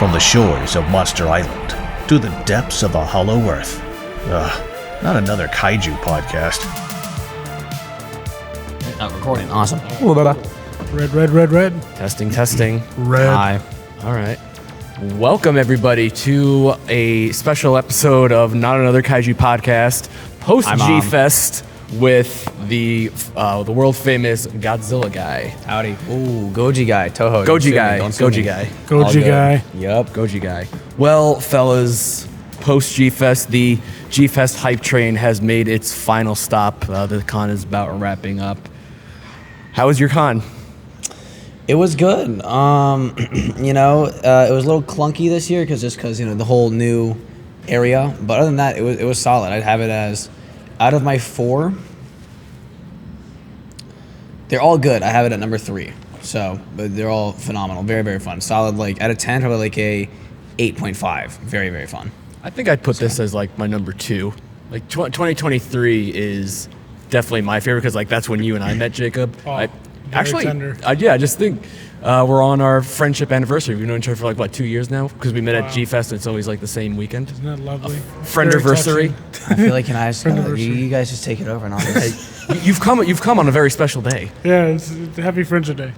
From the shores of Monster Island to the depths of the Hollow Earth. Not another Kaiju podcast. Recording. Awesome. Red. Testing. Red. Hi. All right. Welcome, everybody, to a special episode of Not Another Kaiju podcast, post-G-Fest with the world-famous Godzilla guy. Howdy. Ooh, Goji-Guy. Toho. GojiGuy. Yep. GojiGuy. Well, fellas, post-G-Fest, the G-Fest hype train has made its final stop. The con is about wrapping up. How was your con? It was good. It was a little clunky this year because the whole new area. But other than that, it was solid. I'd have it as, out of my 4, they're all good. I have it at number 3. So, but they're all phenomenal. Very, very fun. Solid, like, out of 10, probably like a 8.5. Very, very fun. I think I'd put this as like my number 2. Like 2023 is definitely my favorite because like that's when you and I met, Jacob. I just think we're on our friendship anniversary. We've known each other for like what, 2 years now because we met at G-Fest and it's always like the same weekend. Isn't that lovely? Friendiversary. I feel like you guys just take it over and all this. You've come on a very special day. Yeah, it's Happy Friendship Day.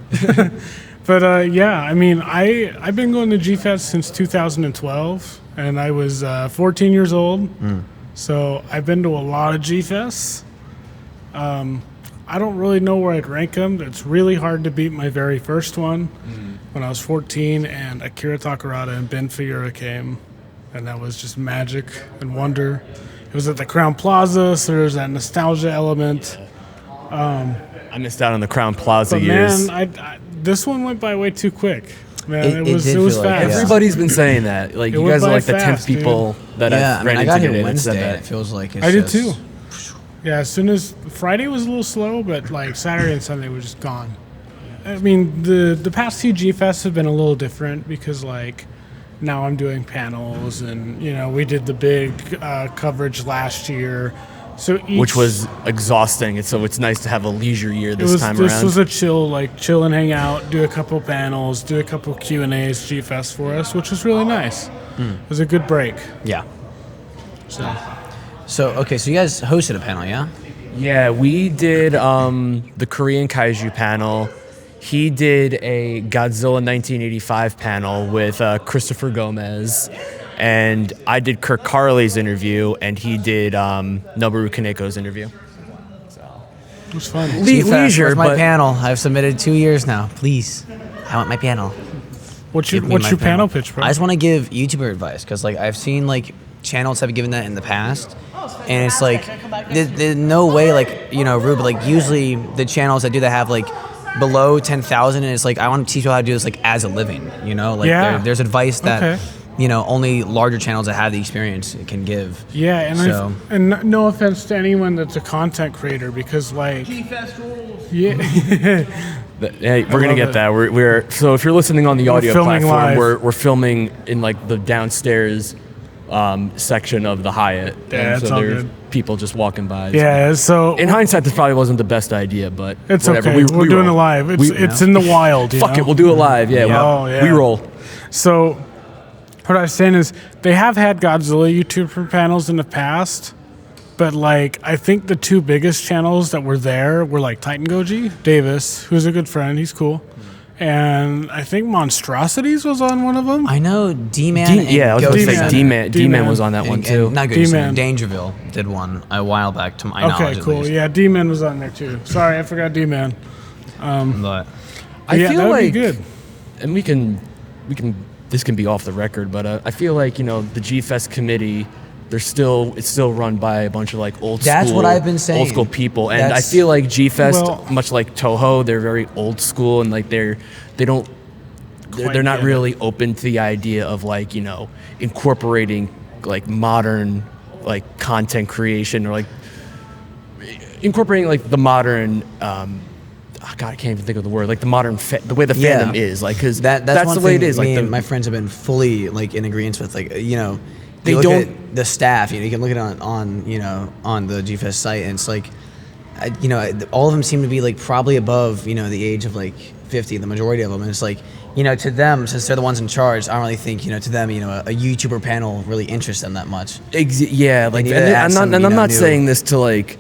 But I've been going to G-Fest since 2012, and I was 14 years old. So I've been to a lot of G-Fests. I don't really know where I'd rank them. It's really hard to beat my very first one when I was 14, and Akira Takarada and Ben Fiora came, and that was just magic and wonder. It was at the Crown Plaza, so there's that nostalgia element. I missed out on the Crown Plaza years. Man, this one went by way too quick. Man, It was fast. Like, Everybody's been saying that. Like, you guys are like the 10th people that I've ran I into got today here that Wednesday. said And that. it feels like I did too. Yeah, as soon as Friday was a little slow, but like Saturday and Sunday were just gone. I mean, the past few G-Fests have been a little different because like now I'm doing panels and we did the big coverage last year. So Which was exhausting, and so it's nice to have a leisure year this time around. This was a chill and hang out, do a couple panels, do a couple Q&As G-Fest for us, which was really nice. It was a good break. Yeah. So you guys hosted a panel, yeah? Yeah, we did the Korean Kaiju panel. He did a Godzilla 1985 panel with Christopher Gomez. And I did Kirk Carley's interview, and he did Noboru Kaneko's interview. So It was fun. Leisure, Where's my but panel? I've submitted 2 years now. Please, I want my panel. What's Give me your my panel pitch, bro? I just want to give YouTuber advice because like I've seen like channels have given that in the past, and it's like there's no way rude, but like usually the channels that do that have like below 10,000, and it's like I want to teach you how to do this like as a living, there's advice that only larger channels that have the experience can give. Yeah, and no offense to anyone that's a content creator, because like G-Fest rules. Yeah. Hey, we're gonna get that. We're so if you're listening on the audio platform, live. we're filming in like the downstairs section of the Hyatt. Yeah, and it's so all there's good. people just walking by. Yeah, so in hindsight, this probably wasn't the best idea, but it's whatever. okay. We're doing it live. It's in the wild. Fuck it, we'll do it live. Yeah, we roll. So what I was saying is they have had Godzilla YouTuber panels in the past, but like I think the 2 biggest channels that were there were like Titan Goji Davis, who's a good friend. He's cool. And I think Monstrosities was on one of them. I know D-Man. I was going to say D-Man was on that one too. Not D-Man. Dangerville did one a while back, to my knowledge. Okay, cool. At least. Yeah, D-Man was on there too. Sorry, I forgot D-Man. I yeah, feel that would like be good. And we can. This can be off the record, but I feel like the G-Fest committee. It's still run by a bunch of like old That's school. what I've been saying. Old school people, and I feel like G-Fest, much like Toho, they're very old school, and like they're not really open to the idea of like incorporating like modern like content creation or like incorporating like the modern. God, I can't even think of the word. Like the modern, the way the fandom is, like, because that's the way it is. Like my friends have been fully like in agreement with, like, they look don't. at the staff. You can look at it on the GFest site, and it's like, all of them seem to be like probably above the age of like 50. The majority of them, and it's like to them, since they're the ones in charge, I don't really think, to them, a YouTuber panel really interests them that much. Yeah, like, need to add I'm some, not new- saying this to like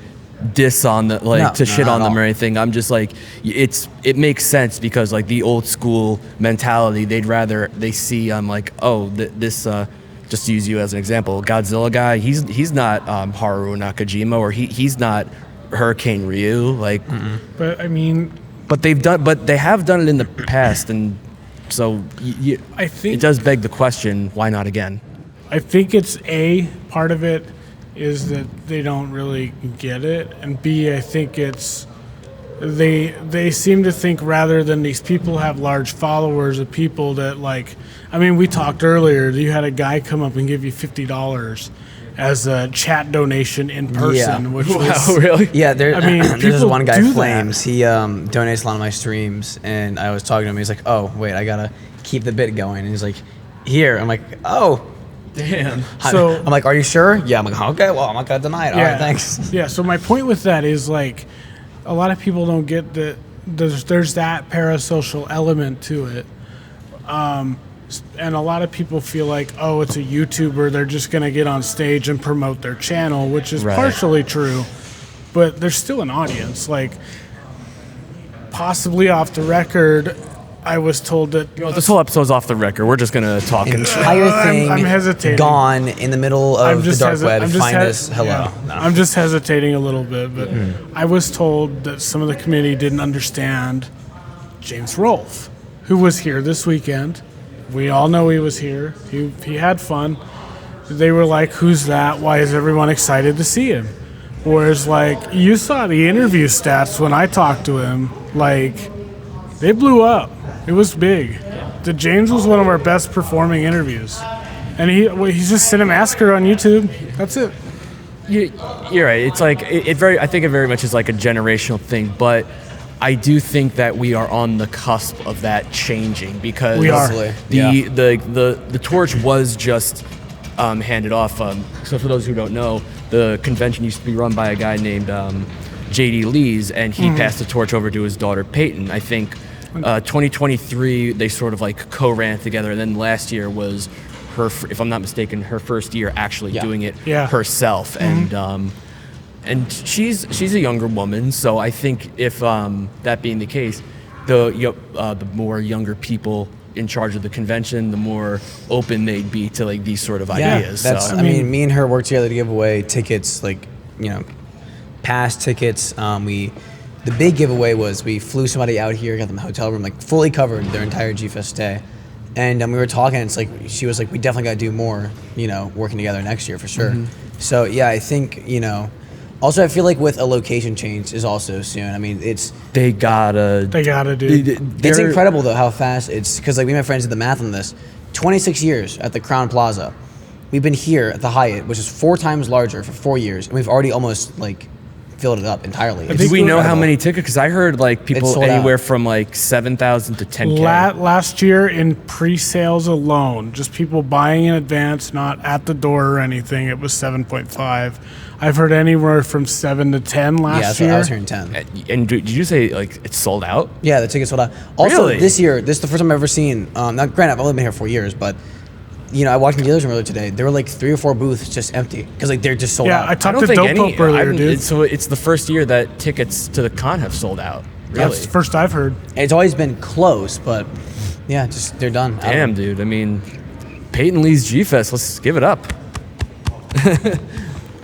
diss on the to shit not on at them all. or anything. I'm just like, it makes sense because like the old school mentality, they see like, oh, this just to use you as an example, Godzilla guy, he's not Haru Nakajima, or he's not Hurricane Ryu, like. But I mean, But they have done it in the past, and so I think it does beg the question: why not again? I think it's A, part of it is that they don't really get it, and B, I think it's they seem to think rather than these people have large followers of people that like, I mean, we talked earlier, you had a guy come up and give you $50 as a chat donation in person, which was really? Yeah, there. I mean, there's this people one do guy, that. Flames. He donates a lot of my streams, and I was talking to him. He's like, "Oh, wait, I gotta keep the bit going." And he's like, "Here." I'm like, "Oh, Damn. So- I'm like, "Are you sure?" Yeah. I'm like, "Okay, well, I'm not gonna deny it." All right, thanks. Yeah, so my point with that is like a lot of people don't get that there's that parasocial element to it. And a lot of people feel like, oh, it's a YouTuber, they're just going to get on stage and promote their channel, which is Right. partially true. But there's still an audience. Like, possibly off the record, I was told that This whole episode's off the record. We're just gonna talk and shit. Entire I'm thing hesitating. gone in the middle of the dark web. Find us. Hello. yeah. No. I'm just hesitating a little bit, but I was told that some of the committee didn't understand James Rolfe, who was here this weekend. We all know he was here. He had fun. They were like, "Who's that? Why is everyone excited to see him?" Whereas, like, you saw the interview stats when I talked to him. Like, they blew up. It was big. The James was one of our best performing interviews, and he's just Cinemasker on YouTube. That's it. You're right. It's like I think it very much is like a generational thing, but I do think that we are on the cusp of that changing because We are. the torch was just handed off. So for those who don't know, the convention used to be run by a guy named J.D. Lees, and he passed the torch over to his daughter Peyton. I think 2023 they sort of like co-ran together, and then last year was her, if I'm not mistaken, her first year actually doing it herself, and she's a younger woman, so I think if that being the case, the more younger people in charge of the convention, the more open they'd be to like these sort of ideas. That's, So I mean, me and her worked together to give away tickets, like, pass tickets. The big giveaway was we flew somebody out here, got them a hotel room, like fully covered their entire G-Fest stay. And we were talking, it's like, she was like, we definitely got to do more, working together next year for sure. So yeah, I think, also I feel like with a location change is also soon. I mean, they gotta do. it's incredible though how fast it's, because like me and my friends did the math on this. 26 years at the Crown Plaza. We've been here at the Hyatt, which is 4 times larger for 4 years, and we've already almost like filled it up entirely. Do we know how many tickets? Because I heard like people sold anywhere out. from like 7,000 to 10K. Last year in pre-sales alone, just people buying in advance, not at the door or anything, it was 7.5. I've heard anywhere from 7 to 10 last year. I was hearing 10. And did you say like it's sold out? Yeah, the tickets sold out. Also, Really? this year, this is the first time I've ever seen. Now, granted, I've only been here 4 years, but I walked in the dealer's room earlier today. There were like 3 or 4 booths just empty because like they're just sold Yeah, out. I talked to Dope Pope earlier, dude. So it's the first year that tickets to the con have sold out. Really? That's the first I've heard. It's always been close, but yeah, just they're done. Damn, dude. I mean, Peyton Lee's G-Fest. Let's give it up.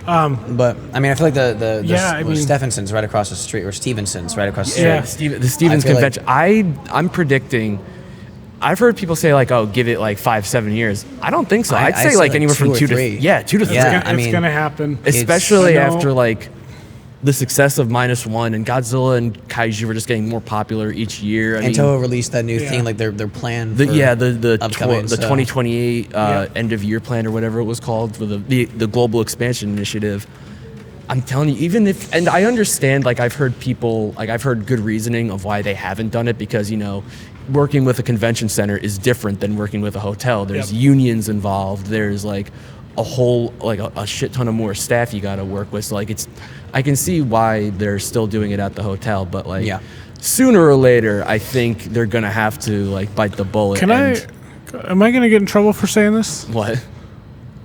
But I mean, I feel like the Yeah, Stephenson's right across the street, or Stevenson's right across the street. Yeah. The Stevens I feel convention. I'm predicting. I've heard people say like, "Oh, give it like 5-7 years." I don't think so. I'd say like anywhere from 2 to 3. Yeah, 2 to 3. Yeah. It's I mean, going to happen. Especially I know- after like the success of -1 and Godzilla and Kaiju were just getting more popular each year. I And mean, Toho released that new Yeah. thing, like their plan. the for upcoming, the so. 2028 end of year plan or whatever it was called for the global expansion initiative. I'm telling you, even if, and I understand, like I've heard good reasoning of why they haven't done it because working with a convention center is different than working with a hotel. There's unions involved. There's like a whole like a shit ton of more staff you got to work with. So like I can see why they're still doing it at the hotel, but like sooner or later, I think they're gonna have to like bite the bullet. Am I going to get in trouble for saying this? What?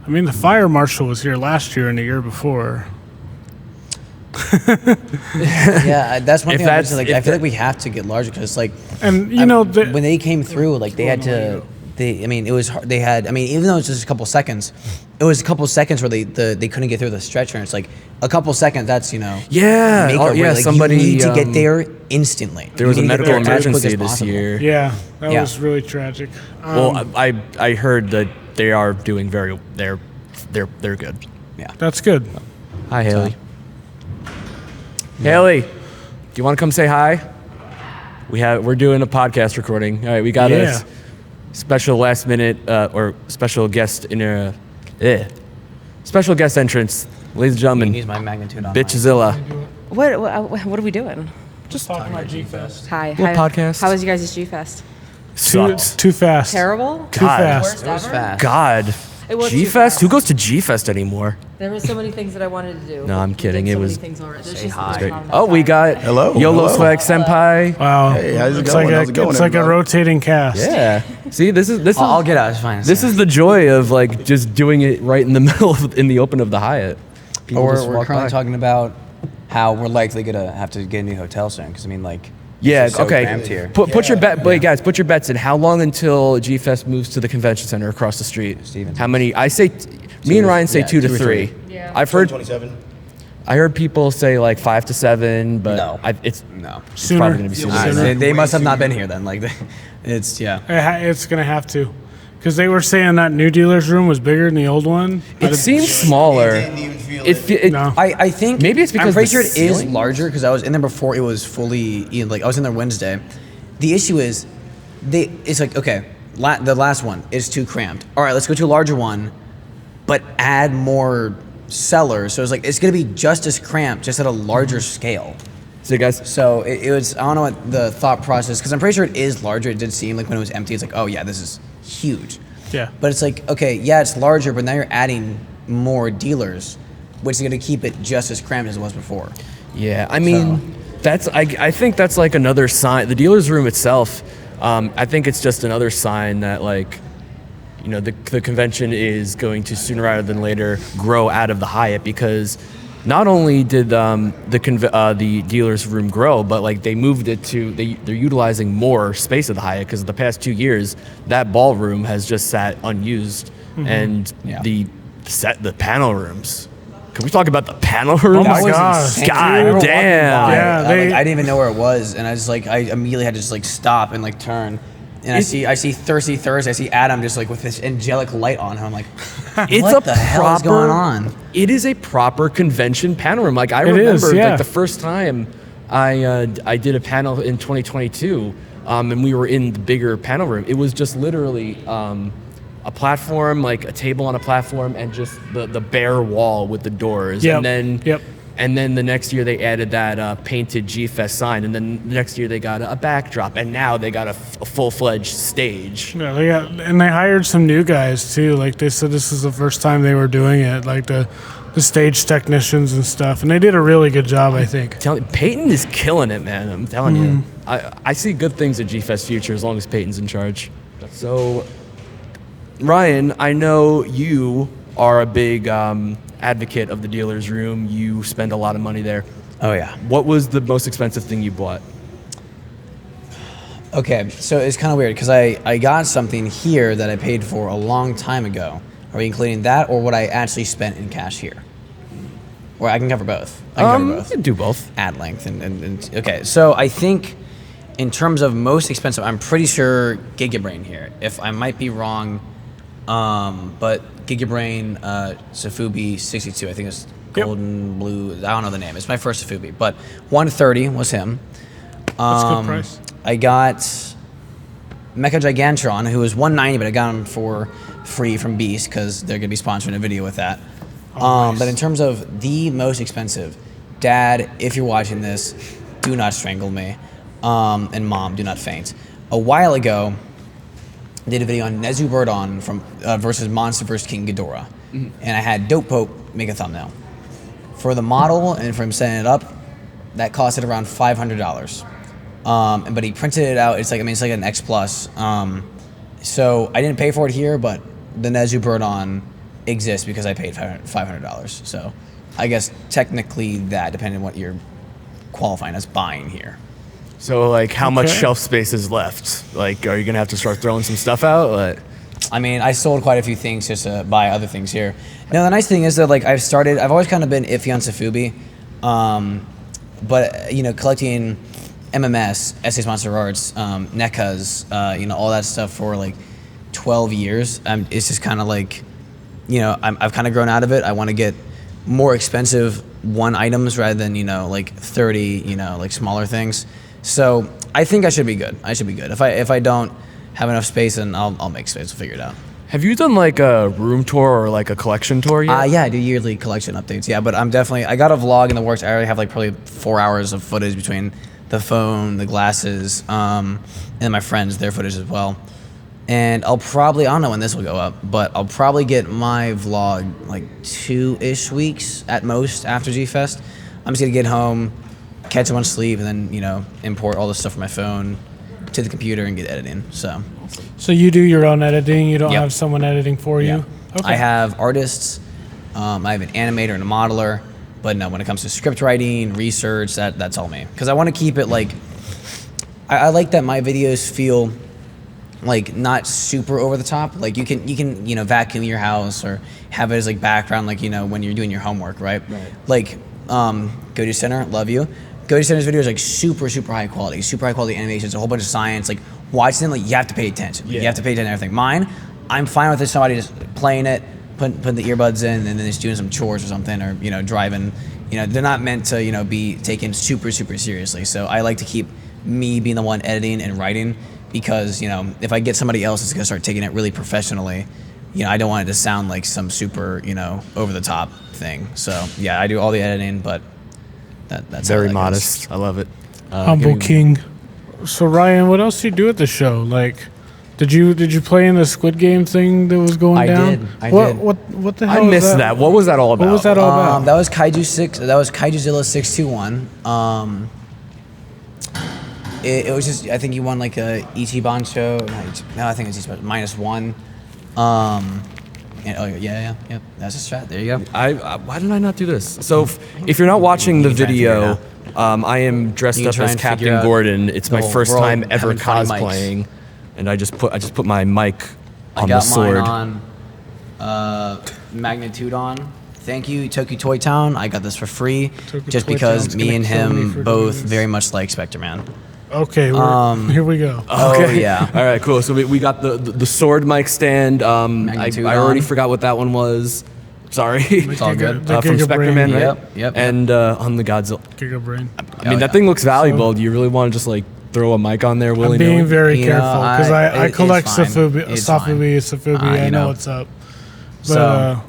I mean, the fire marshal was here last year and the year before. Yeah, that's one If thing. I that's- like, if I feel that- like we have to get larger because, like, And, you know, when they came through, like, they had to. I mean, it was hard. They had. I mean, even though it was just a couple seconds, it was a couple seconds where they couldn't get through the stretcher. And it's like a couple seconds. That's Yeah. make Oh, or break. yeah. Like, Somebody you need to get um, there instantly. There was You a need to get medical there as quick emergency as this possible. year. yeah, that Yeah. was really tragic. Well, I heard that they are doing they're good. Yeah. That's good. Hi, Haley. Haley, do you want to come say hi? We're doing a podcast recording. All right, we got Yeah. a special last minute or special guest special guest entrance, ladies and You gentlemen. can use my magnitude on Bitchzilla. What are we doing? Just talking about G-Fest. Hi. Little podcast. How was you guys' G-Fest? Sucked. Too fast. Terrible? Too God. fast. Worst It was ever? fast. God. It was too G-Fest? fast. Who goes to G-Fest anymore? There were so many things that I wanted to do. No, I'm We kidding. did It so many was- things already. There's Say just hi. there's not enough Oh, we time. got Hello, YOLO hello. Swag Senpai. Wow. Hey, how's it It's going? like How's it going, it's like a everybody? rotating cast. Yeah. See, this is I'll get out. It's fine. this is the joy of like just doing it right in the middle of, in the open of the Hyatt. People just We're walk currently by. talking about how we're likely gonna have to get a new hotel soon. Because I mean, like, Yeah. it's so Okay. cramped here. Put your bet. Wait, guys, put your bets in. How long until G Fest moves to the convention center across the street? Steven. How many? I say. Me and Ryan say yeah, 2 to 2 or 3. 3. Yeah. I've heard. 27. I heard people say like 5 to 7, but No. it's No. Sooner. probably gonna be sooner. Alright, than Sooner. that. they must have not been here then. Like, it's yeah. It's going to have to. Because they were saying that new dealer's room was bigger than the old one. but It seems smaller. No. I think Maybe it's because I'm pretty the sure it is ceiling? larger because I was in there before it was fully like I was in there Wednesday. The issue is it's like okay, the last one is too cramped. All right, let's go to a larger one, but add more sellers. So it's like it's gonna be just as cramped, just at a larger scale. So guys, So it was I don't know what the thought process because I'm pretty sure it is larger. It did seem like when it was empty, it's like oh yeah, this is huge. Yeah. But it's like, okay, yeah, it's larger, but now you're adding more dealers, which is going to keep it just as cramped as it was before. yeah, I mean, I think that's like another sign. The dealer's room itself, I think it's just another sign that like, you know, the convention is going to sooner rather than later grow out of the Hyatt because not only did the dealer's room grow, but like they moved it to they're utilizing more space of the Hyatt because the past 2 years that ballroom has just sat unused, and Yeah. the panel rooms. Can we talk about the panel rooms? Oh my That was gosh. insane. God I remember walking damn. by, Yeah, I they- didn't even know where it was, and I just like I immediately had to just like stop and like turn. And I see Thirsty Thursday. I see Adam just like with this angelic light on him. I'm like, It's what a the hell is going on? It is a proper convention panel room. Like I It remember, is, yeah. like the first time I did a panel in 2022, and we were in the bigger panel room. It was just literally a platform, like a table on a platform, and just the bare wall with the doors. Yep, And then yep. And then the next year they added that painted G-Fest sign, and then the next year they got a backdrop, and now they got a full-fledged stage. Yeah, they hired some new guys too. Like they said, this is the first time they were doing it. Like the stage technicians and stuff, and they did a really good job, I think. Peyton is killing it, man. I'm telling you. I see good things at G-Fest Future as long as Peyton's in charge. So, Ryan, I know you are a big advocate of the dealer's room. You spend a lot of money there. Oh yeah. What was the most expensive thing you bought? Okay, so it's kind of weird because I got something here that I paid for a long time ago. Are we including that or what I actually spent in cash here? Or I can cover both. I can cover You both. can do both. At length and okay. So I think in terms of most expensive, I'm pretty sure Gigabrain here. If I might be wrong, but Gigabrain Safubi 62. I think it's golden blue. I don't know the name. It's my first Safubi, but 130 was him. That's a good price. I got Mecha Gigantron, who was 190, but I got him for free from Beast because they're gonna be sponsoring a video with that. Nice. But in terms of the most expensive, Dad, if you're watching this, do not strangle me, and Mom, do not faint. A while ago, I did a video on Nezu Birdon from versus Monster vs King Ghidorah, and I had Dope Pope make a thumbnail for the model and for him setting it up. That costed around $500. but he printed it out. It's like an X Plus. So I didn't pay for it here, but the Nezu Birdon exists because I paid $500. So I guess technically that, depending on what you're qualifying as buying here. So, like, how much shelf space is left? Like, are you gonna have to start throwing some stuff out? Like, I mean, I sold quite a few things just to buy other things here. Now, the nice thing is that, like, I've always kind of been iffy on Sofubi, but, you know, collecting MMS, Essays Monster Arts, NECAs, you know, all that stuff for, like, 12 years, it's just kind of like, you know, I've kind of grown out of it. I want to get more expensive one items rather than, you know, like 30, you know, like smaller things. So I think I should be good. If I don't have enough space, then I'll make space. We'll figure it out. have you done like a room tour or like a collection tour yet? Yeah, I do yearly collection updates. Yeah, but I got a vlog in the works. I already have like probably 4 hours of footage between the phone, the glasses, and my friends, their footage as well. And I don't know when this will go up, but I'll probably get my vlog like 2-ish weeks at most after G-Fest. I'm just gonna get home, catch a bunch of sleep, and then, you know, import all the stuff from my phone to the computer and get editing. So you do your own editing? You don't Yep. have someone editing for you? Yeah. I have artists, I have an animator and a modeler, but no, when it comes to script writing, research, that's all me. Because I want to keep it like, I like that my videos feel like not super over the top. Like you can you know, vacuum your house or have it as like background, like, you know, when you're doing your homework, right? Like Goji Center, love you. Goji Center's videos like super high quality animations, a whole bunch of science. Like watching them, like you have to pay attention. You have to pay attention to everything. Mine, I'm fine with somebody just playing it, putting the earbuds in, and then just doing some chores or something, or, you know, driving. You know, they're not meant to, you know, be taken super seriously. So I like to keep me being the one editing and writing, because, you know, if I get somebody else that's gonna start taking it really professionally, you know, I don't want it to sound like some super, you know, over the top thing. So yeah, I do all the editing, but that's Very how that modest. I love it. Humble king. So Ryan, what else do you do at the show? Like, did you play in the Squid Game thing that was going down? I did. What the hell? I was missed that. What was that all about? What was that all about? That was Kaiju 6. That was Kaijuzilla 621. It was just, I think he won like a Ichiban show. No, I think it's Ichiban -1. Yeah. That's a strat. There you go. Why did I not do this? So if you're not watching the You can try and figure it video, I am dressed You can up try as and figure Captain out Gordon. It's my the whole- first we're all time ever having funny mics. cosplaying, and I just put my mic I on got the sword. mine on Magnitude on. Thank you, Tokyo Toy Town. I got this for free, Tokyo just Toy because Town's me gonna and kill me for him doing both this. very much like Spectre Man. Okay, here we go. Oh yeah. All right, cool. So we got the sword mic stand. I Magnitude already on. forgot what that one was. Sorry. It's all good. The From Giga Spectre Brain. Man, right? Yep. And on the Godzilla. Giga Brain. I mean, that thing looks valuable. Do you really want to just like throw a mic on there I'm willy being nilly? very You know, careful because I it's collect fine. Sofubi. It's fine. I You know know. what's up. But So,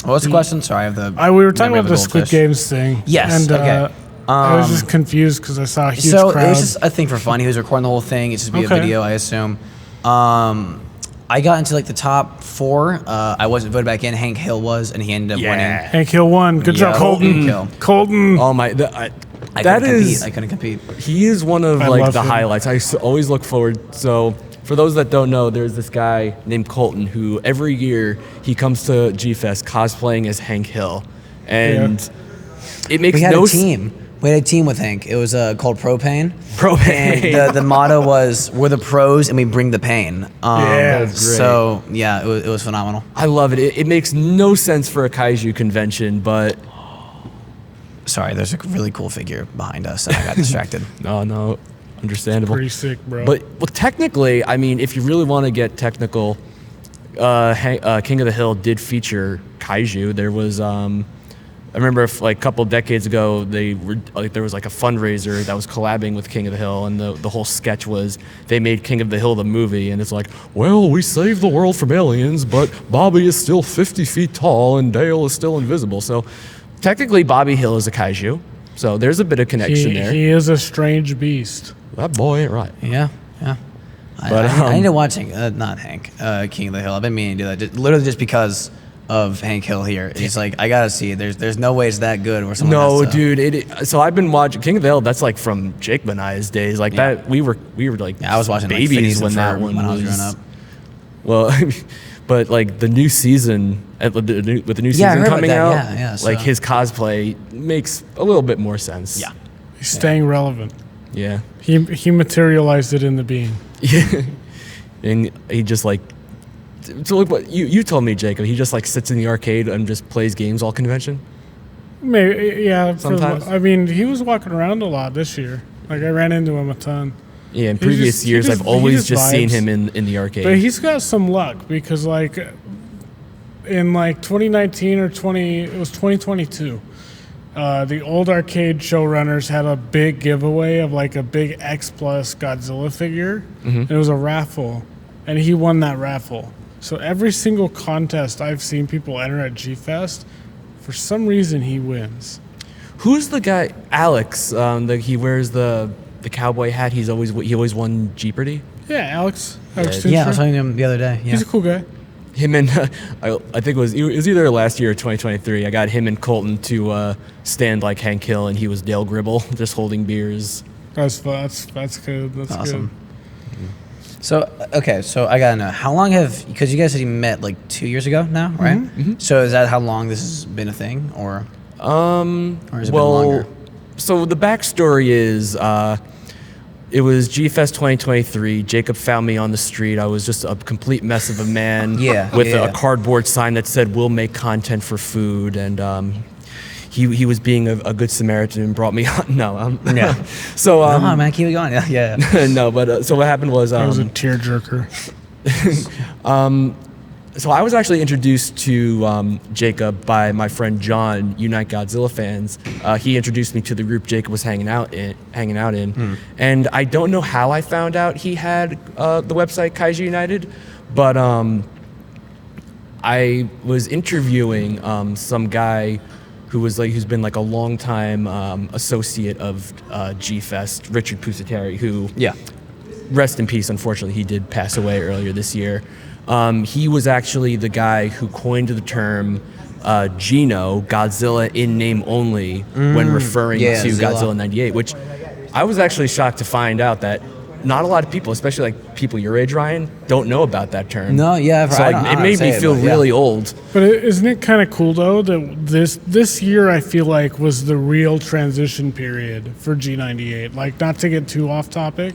what's the question? Sorry, I have the. we were talking memory about of a the Squid goldfish. Games thing. Yes, And okay. I was just confused because I saw a huge So crowd. it was just a thing for fun. He was recording the whole thing. It's just be a Okay. video, I assume. I got into like the top 4. I wasn't voted back in. Hank Hill was, and he ended up winning. Hank Hill won. Good job, Yeah. Colton. Kill. Colton. Oh my! I That couldn't is. compete. I couldn't compete. He is one of I like love the him. highlights. Always look forward. So for those that don't know, there's this guy named Colton who every year he comes to G-Fest cosplaying as Hank Hill, and it makes We had no a team. We had a team with Hank. It was called Propane. Propane. And the motto was, "We're the pros and we bring the pain." Yeah. That's great. So yeah, it was phenomenal. I love it. It makes no sense for a kaiju convention, but Sorry, there's a really cool figure behind us, and I got distracted. no, understandable. Pretty sick, bro. But well, technically, I mean, if you really want to get technical, King of the Hill did feature kaiju. There was, I remember like a couple decades ago, there was like a fundraiser that was collabing with King of the Hill, and the whole sketch was they made King of the Hill the movie, and it's like, well, we saved the world from aliens, but Bobby is still 50 feet tall and Dale is still invisible. So technically, Bobby Hill is a kaiju. So there's a bit of connection there. he is a strange beast. That boy ain't right. Yeah. But, I need to watch not Hank, King of the Hill. I've been meaning to do that, literally just because of Hank Hill here. He's like, I gotta see it. There's no way it's that good. Or someone No, has to, dude. So I've been watching King of the Hill. That's like from Jacob and I's days. Like that, we were like I was watching like, babies Phineas when and that Ferb one when I was was. growing up. Well, but like the new season, with the new Yeah, I season heard about coming that. out, Yeah, like so- his cosplay makes a little bit more sense. Yeah. He's staying relevant. Yeah. He materialized it in the being. Yeah. And he just like, so like what you told me, Jacob, he just like sits in the arcade and just plays games all convention. Maybe, yeah. Sometimes. I mean, he was walking around a lot this year. Like, I ran into him a ton. Yeah, in He previous just- he years, just- I've he always just just seen vibes. him in the arcade. But he's got some luck because, like, in like 2019 or 2022, the old arcade showrunners had a big giveaway of like a big X Plus Godzilla figure. And it was a raffle, and he won that raffle. So every single contest I've seen people enter at G Fest, for some reason he wins. Who's the guy? Alex. He wears the cowboy hat. He always won Jeopardy. Yeah, Alex. Yeah, Alex Yeah, I Tinscher. was talking to him the other day. Yeah. He's a cool guy. Him and I think it was either last year or 2023. I got him and Colton to stand like Hank Hill, and he was Dale Gribble, just holding beers. That's fun. That's good. That's Awesome. good. So okay, so I gotta know how long because you guys said you met like 2 years ago now, right? So is that how long this has been a thing, or has it been longer? So the backstory is it was G-Fest 2023. Jacob found me on the street. I was just a complete mess of a man Yeah, with yeah. a cardboard sign that said, "We'll make content for food." And he was being a good Samaritan and brought me on. No, Yeah. So No, man, keep it going. Yeah. no, but so what happened was That was a tearjerker. so I was actually introduced to Jacob by my friend John, Unite Godzilla fans. He introduced me to the group Jacob was hanging out in, and I don't know how I found out he had the website Kaiju United, but I was interviewing some guy who's been like a long time associate of G-Fest, Richard Pusateri, who rest in peace. Unfortunately, he did pass away earlier this year. He was actually the guy who coined the term Geno, Godzilla in name only, when referring to Zilla. Godzilla 98, which I was actually shocked to find out that not a lot of people, especially like people your age, Ryan, don't know about that term. No, yeah, So I like, don't- I it don't made say me it, feel but yeah. really old. But isn't it kind of cool though that this year I feel like was the real transition period for G98? Like, not to get too off topic,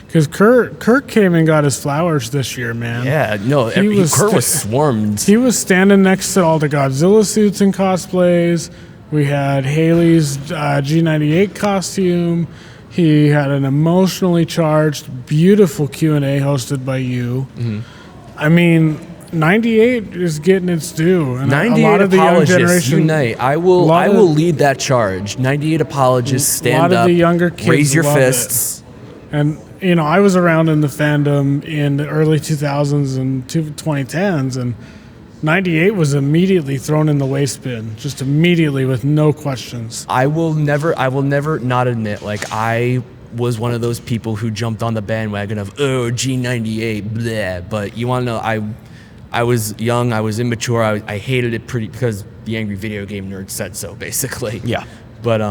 because Kurt came and got his flowers this year, man. Yeah, no, Kurt was swarmed. He was standing next to all the Godzilla suits and cosplays. We had Haley's G98 costume. He had an emotionally charged, beautiful Q&A hosted by you. I mean, 98 is getting its due, and a 98 lot of the young apologists generation. unite. I will lot of- lead that charge. 98 apologists, stand lot of up, the younger kids raise your love it. fists. And, you know, I was around in the fandom in the early 2000s and 2010s, and 98 was immediately thrown in the waste bin, just immediately with no questions. I will never not admit, like, I was one of those people who jumped on the bandwagon of, oh, G98, bleh. But you want to know, I was young, I was immature, I hated it because the angry video game nerd said so, basically. Yeah. But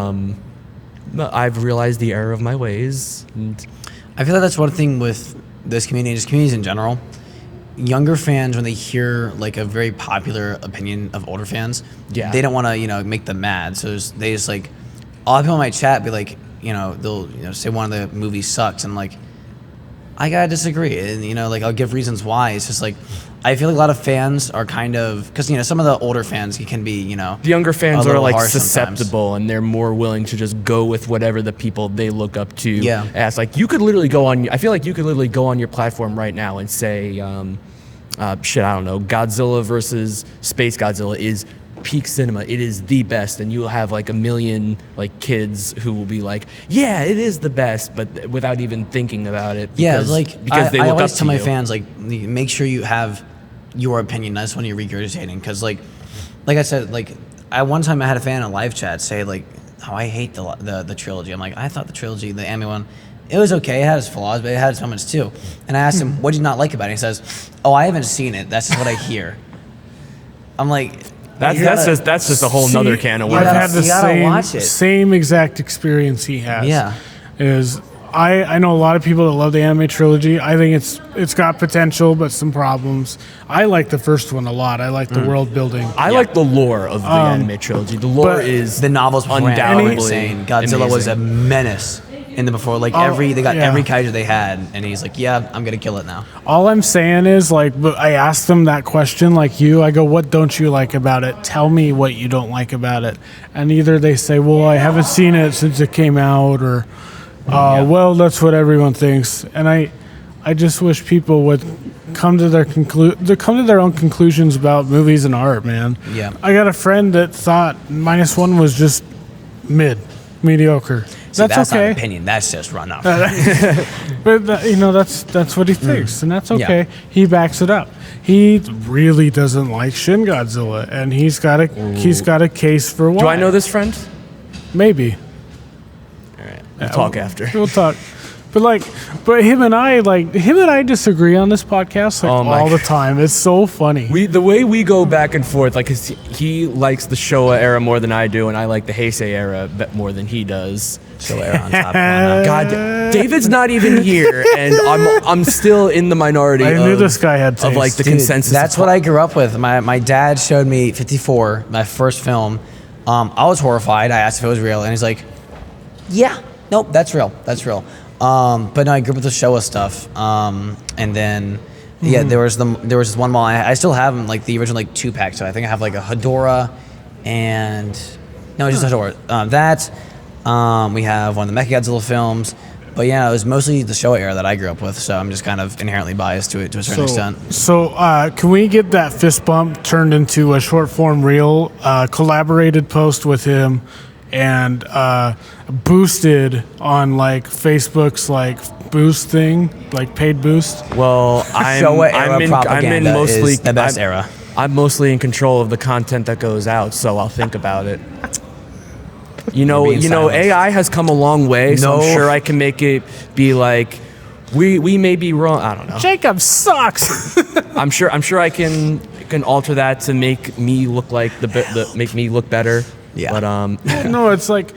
I've realized the error of my ways. And I feel like that's one thing with this community, just communities in general. Younger fans, when they hear like a very popular opinion of older fans, they don't want to, make them mad. So they just like, a lot of people in my chat be like, they'll say one of the movies sucks, and I'm like, I gotta disagree, and I'll give reasons why. It's just like, I feel like a lot of fans are kind of, because some of the older fans can be, the younger fans a are little like harsh susceptible, sometimes. and they're more willing to just go with whatever the people they look up to Yeah. ask. Like, you could literally go on. I feel like you could literally go on your platform right now and say, I don't know, Godzilla versus Space Godzilla is peak cinema. It is the best, and you'll have like a million like kids who will be like, yeah, it is the best, but without even thinking about it. Because, because they I look always up tell to my you. fans, like, make sure you have your opinion, not just when you're regurgitating. Because like I said, like, one time I had a fan in a live chat say like, oh, I hate the trilogy. I'm like, I thought the trilogy, the anime one, it was okay. It had its flaws, but it had its moments too. And I asked him, what did you not like about it? He says, oh, I haven't seen it. That's just what I hear. I'm like, That's just a whole nother can of you worms. I've had the You gotta watch it. same exact experience he has. Yeah. Is I know a lot of people that love the anime trilogy. I think it's got potential, but some problems. I like the first one a lot. I like the world building. I like the lore of the anime trilogy. The lore but is the novels were undoubtedly insane. Godzilla was a amazing. menace in the before. Like they got every kaiju they had, and he's like, yeah, I'm gonna kill it now. All I'm saying is, like, but I asked them that question, like you. I go, what don't you like about it? Tell me what you don't like about it. And either they say, well, I haven't seen it since it came out, or, well, that's what everyone thinks. And I just wish people would come to their own conclusions about movies and art, man. Yeah. I got a friend that thought -1 was just mediocre. See, that's okay. not an opinion. That's just run up. But that's what he thinks, and that's okay. Yeah. He backs it up. He really doesn't like Shin Godzilla, and he's got a case for why. Do I know this friend? Maybe. All right, we'll talk after. We'll talk. But him and I disagree on this podcast Oh my all the God. time. It's so funny. The way we go back and forth, like 'cause he likes the Showa era more than I do, and I like the Heisei era more than he does. So they're on top. Now. God, David's not even here, and I'm still in the minority. I knew of- this guy had of like taste. the Dude, consensus. That's what I grew up with. My dad showed me 54, my first film. I was horrified. I asked if it was real, and he's like, "Yeah, nope, that's real. That's real." But no, I grew up with the Showa stuff. And then there was this one mall. I still have them, like the original like 2-pack. So I think I have like a Hedorah, and no, it's just a Hedorah. We have one of the Mechagodzilla films. But yeah, it was mostly the Showa era that I grew up with, so I'm just kind of inherently biased to it to a certain extent. So, can we get that fist bump turned into a short form reel, collaborated post with him, and boosted on like Facebook's like boost thing, like paid boost? Well, Showa era propaganda is the best era. I'm mostly in control of the content that goes out, so I'll think about it. You know, silenced. AI has come a long way, so No. I'm sure I can make it be like, we may be wrong. I don't know. Jacob sucks. I'm sure I can alter that to make me look like make me look better. Yeah. But No, it's like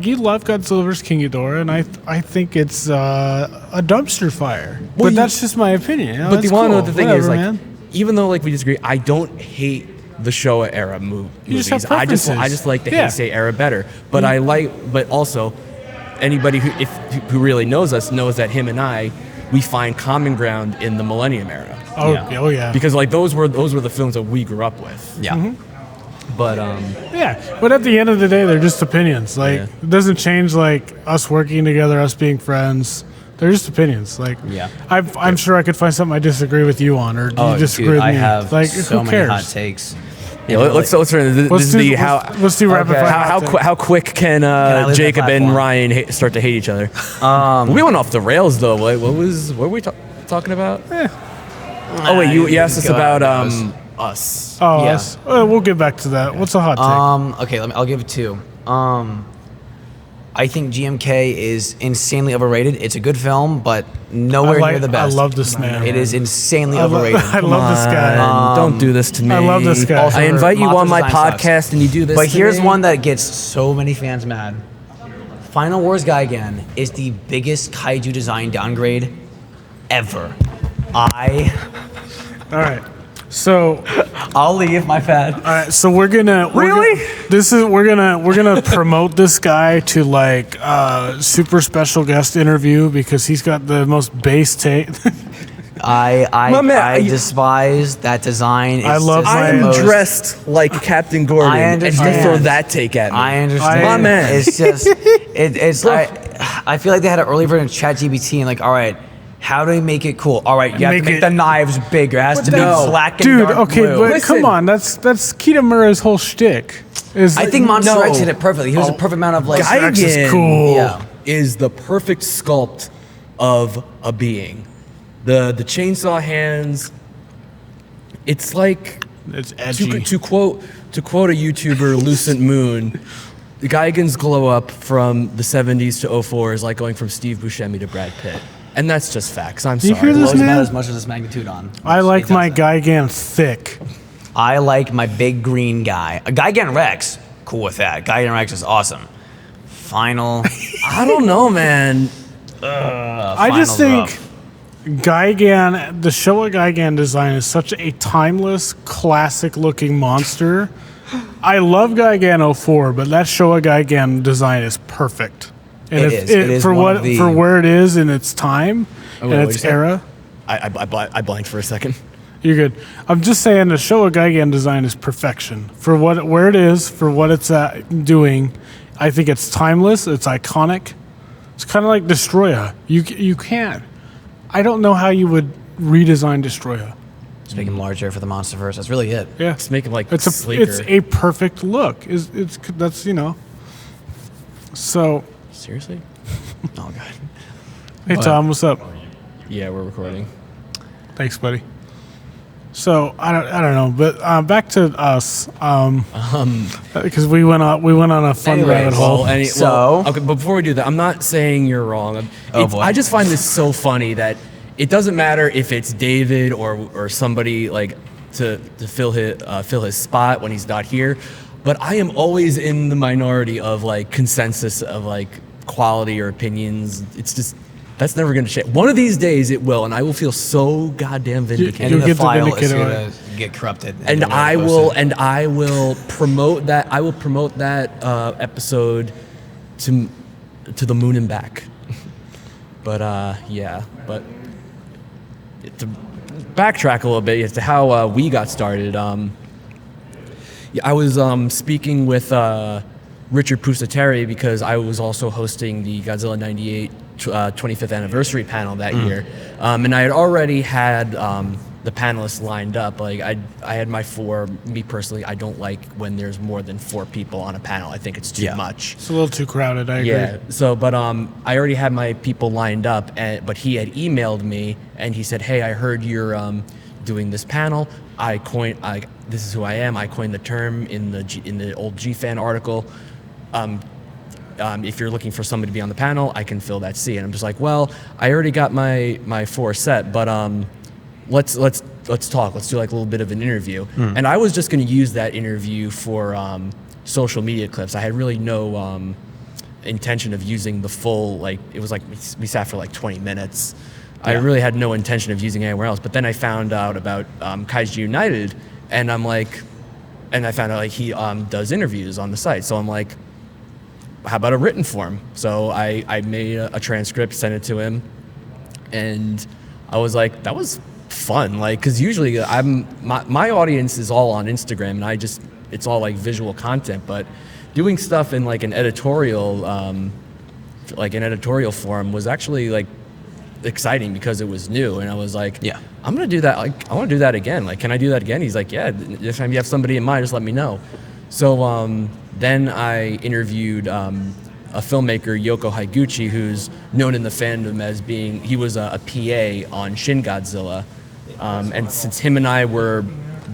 you love Godzilla vs. King Ghidorah, and I think it's a dumpster fire. Well, But that's just my opinion. but it's you want to know cool. what the thing is, Whatever, like, man. even though like we disagree, I don't hate the Showa era movies. just have I just preferences. like the Yeah. Heisei era better. But but also anybody who really knows us knows that him and we find common ground in the Millennium era. Oh yeah. Because like those were the films that we grew up with. Yeah. But Yeah, but at the end of the day, they're just opinions. Like, Yeah. it doesn't change like us working together, us being friends. They're just opinions. Like, Yeah. I'm sure I could find something I disagree with you on, or do you disagree dude, with me? I have like, so who many cares? hot takes. yeah, let's turn this Let's is do- the let's do rapid fire. how quick can I leave Jacob the and platform? Ryan start to hate each other? We went off the rails though. What were we talking about? Oh wait, you asked us go about out, knows. us. Oh, Yeah. us. We'll get back to that. What's a hot take? Okay, I'll give it 2. I think GMK is insanely overrated. It's a good film, but nowhere near the best. I love this man. It is insanely I lo- overrated. I love this guy. Don't do this to me. I love this guy. Also, I invite you Monster on my Design sucks. podcast and you do this. But to here's me? one that gets so many fans mad. Final Wars Gigan is the biggest kaiju design downgrade ever. All right. So, I'll leave, my bad. all right. So we're gonna we're gonna promote this guy to like super special guest interview because he's got the most base take. My man, I despise that design. I love I my am most- dressed like Captain Gordon, I and you understand. throw that take at me. I understand. My man. It's just, I feel like they had an early version of ChatGPT and like, all right, how do we make it cool? All right, you have to Make make it- the knives bigger. It has to be no. black and Dude, dark okay, blue. but Listen. come on, that's Kitamura's whole shtick. I think Monster No. X did it perfectly. He was a perfect amount of like. X is Gigan cool. Yeah. is the perfect sculpt of a being. The chainsaw hands. It's like It's edgy. to quote a YouTuber, Lucent Moon. The Gigan's glow up from the 70s to 04 is like going from Steve Buscemi to Brad Pitt. And that's just facts. I'm You sorry. hear this, Blows about man? as much as this magnitude on. I like It my does Gigan thick. I like my big green guy. A Gigan Rex, cool with that. Gigan Rex is awesome. Final. I don't know, man. I just think Gigan, the Showa Gigan design is such a timeless, classic-looking monster. I love Gigan 04, but that Showa Gigan design is perfect. And It is for one of the- for where it is in its time wait, and what'd its you say? era. I blanked for a second. You're good. I'm just saying the Showa Gigan design is perfection for where it is, for what it's doing. I think it's timeless. It's iconic. It's kind of like Destroya. You can't. I don't know how you would redesign Destroya. Just make him larger for the Monsterverse. That's really it. Yeah, Just make him like it's sleeker. a perfect look. That's So, Seriously? Oh god. hey Tom, what's up? Yeah, we're recording. Thanks, buddy. So I don't know, but back to us, because we went on a fun Anyways, rabbit hole. Okay, but before we do that, I'm not saying you're wrong. Boy. I just find this so funny that it doesn't matter if it's David or somebody like to fill his spot when he's not here, but I am always in the minority of like consensus of like quality or opinions. It's just. That's never going to change. One of these days it will, and I will feel so goddamn vindicated. And You'll the get the file is vindicator going to get corrupted. And I will promote that. I will promote that episode to the moon and back. But yeah. But to backtrack a little bit as to how we got started. I was speaking with Richard Pusateri because I was also hosting the Godzilla '98 25th anniversary panel that year, and I had already had the panelists lined up. Like I had my four. Me personally, I don't like when there's more than 4 people on a panel. I think it's too much. It's a little too crowded. I agree. Yeah. So, but I already had my people lined up, but he had emailed me and he said, "Hey, I heard you're doing this panel. This is who I am. I coined the term in the old GFan article. If you're looking for somebody to be on the panel, I can fill that seat." And I'm just like, well, I already got my 4 set, but let's talk. Let's do like a little bit of an interview. And I was just going to use that interview for social media clips. I had really no intention of using the full, like, it was like we sat for like 20 minutes. I really had no intention of using it anywhere else. But then I found out about Kaiju United, and I'm like, and I found out like he does interviews on the site. So I'm like, how about a written form? So I made a transcript, sent it to him, and I was like, that was fun. Like, because usually my audience is all on Instagram, and it's all like visual content, but doing stuff in like an editorial form was actually like exciting because it was new, and I was like, yeah, I'm gonna do that. Like, I want to do that again. Like, can I do that again? He's like, yeah. If you have somebody in mind, just let me know. So then I interviewed a filmmaker, Yoko Higuchi, who's known in the fandom as he was a PA on Shin Godzilla, and since him and I were